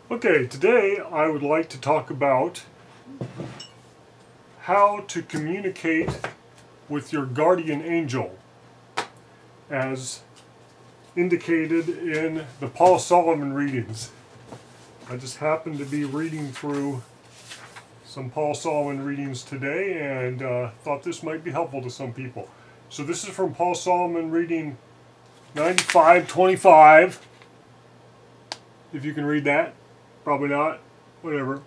Okay, today I would like to talk about how to communicate with your guardian angel, as indicated in the Paul Solomon readings. I just happened to be reading through some Paul Solomon readings today and thought this might be helpful to some people. So this is from Paul Solomon reading 95:25. If you can read that. Probably not. Whatever.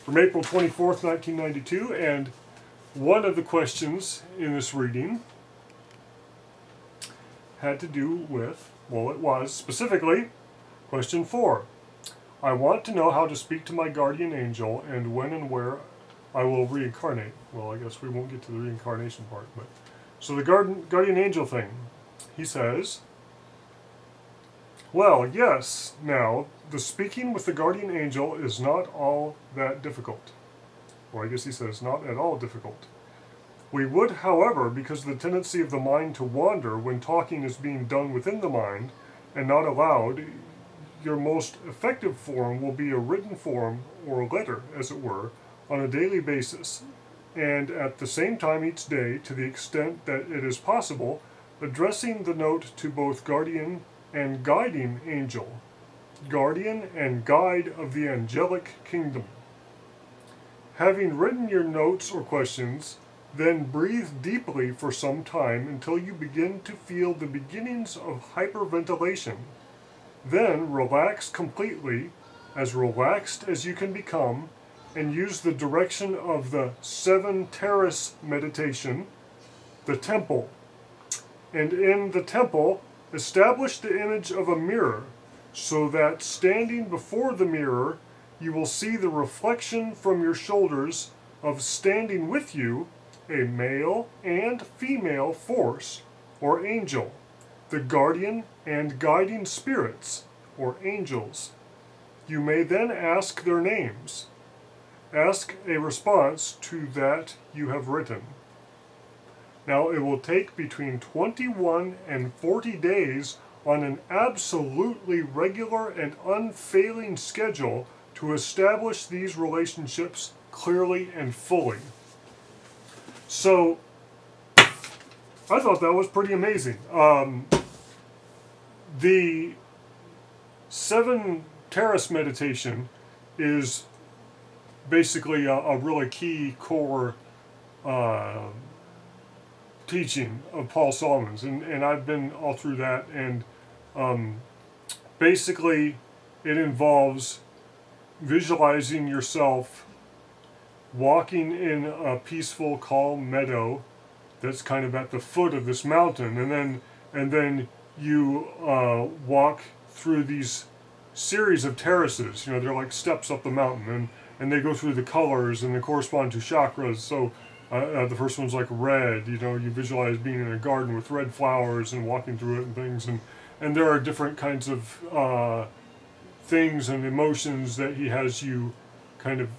From April 24th, 1992, and one of the questions in this reading had to do with, well, it was specifically question 4. I want to know how to speak to my guardian angel and when and where I will reincarnate. Well, I guess we won't get to the reincarnation part, but so the guardian angel thing. He says, well, yes, now, the speaking with the guardian angel is not all that difficult. Well, I guess he says not at all difficult. We would, however, because of the tendency of the mind to wander when talking is being done within the mind and not aloud, your most effective form will be a written form, or a letter, as it were, on a daily basis, and at the same time each day, to the extent that it is possible, addressing the note to both guardian and guiding angel, guardian and guide of the angelic kingdom. Having written your notes or questions, then breathe deeply for some time until you begin to feel the beginnings of hyperventilation. Then relax completely, as relaxed as you can become, and use the direction of the 7 terrace meditation, the temple. And in the temple, establish the image of a mirror, so that standing before the mirror, you will see the reflection from your shoulders of standing with you a male and female force, or angel, the guardian and guiding spirits, or angels. You may then ask their names. Ask a response to that you have written. Now, it will take between 21 and 40 days on an absolutely regular and unfailing schedule to establish these relationships clearly and fully. So, I thought that was pretty amazing. The 7 terrace meditation is basically a really key core teaching of Paul Solomon's, and I've been all through that, and basically it involves visualizing yourself walking in a peaceful, calm meadow that's kind of at the foot of this mountain, and then you walk through these series of terraces. You know, they're like steps up the mountain, and they go through the colors and they correspond to chakras. So the first one's like red. You know, you visualize being in a garden with red flowers and walking through it and things, and there are different kinds of things and emotions that he has you kind of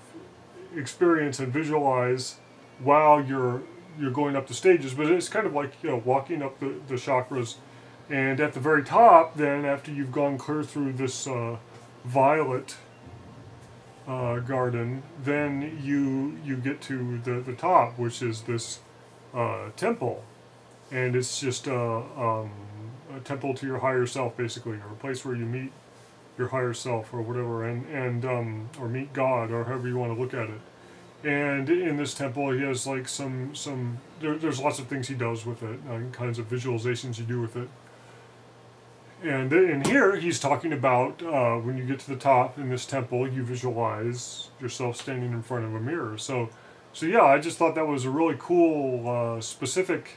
experience and visualize while you're going up the stages. But it's kind of like, you know, walking up the chakras, and at the very top, then after you've gone clear through this violet garden, then you get to the top, which is this temple, and it's just a temple to your higher self, basically, or a place where you meet your higher self, or whatever, and or meet God, or however you want to look at it. And in this temple, he has like there's lots of things he does with it, kinds of visualizations you do with it. And in here, he's talking about when you get to the top in this temple, you visualize yourself standing in front of a mirror. So yeah, I just thought that was a really cool, specific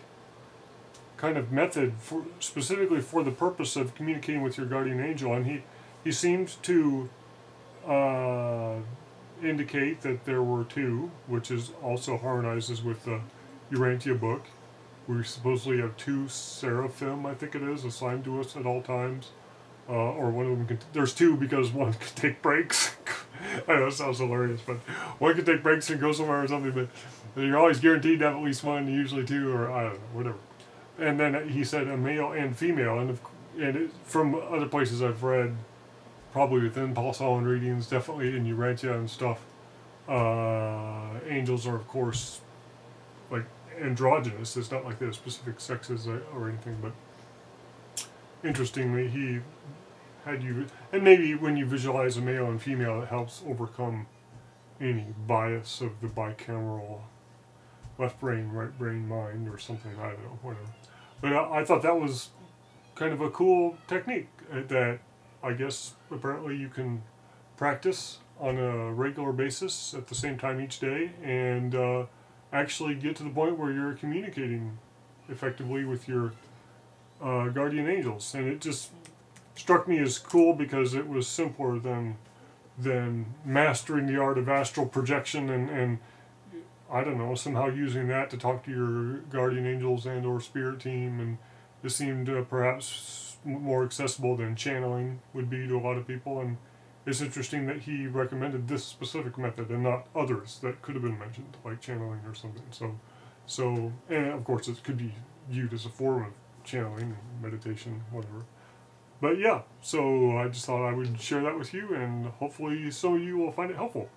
kind of method specifically for the purpose of communicating with your guardian angel. And he seemed to indicate that there were 2, which is also harmonizes with the Urantia book. We supposedly have 2 seraphim, I think it is, assigned to us at all times. Or one of them there's 2 because one could take breaks. I know it sounds hilarious, but one could take breaks and go somewhere or something, but you're always guaranteed to have at least one, usually 2, or I don't know, whatever. And then he said a male and female, and from other places I've read, probably within Paul Solomon readings, definitely in Urantia and stuff. Angels are, of course, like androgynous. It's not like they're specific sexes or anything, but interestingly, he had you, and maybe when you visualize a male and female, it helps overcome any bias of the bicameral left brain, right brain, mind, or something. I don't know, whatever. But I thought that was kind of a cool technique that I guess apparently you can practice on a regular basis at the same time each day, and actually get to the point where you're communicating effectively with your guardian angels. And it just struck me as cool because it was simpler than mastering the art of astral projection and I don't know, somehow using that to talk to your guardian angels and or spirit team. And it seemed perhaps more accessible than channeling would be to a lot of people. And it's interesting that he recommended this specific method and not others that could have been mentioned, like channeling or something. So and of course it could be viewed as a form of channeling, meditation, whatever. But yeah, so I just thought I would share that with you, and hopefully some of you will find it helpful.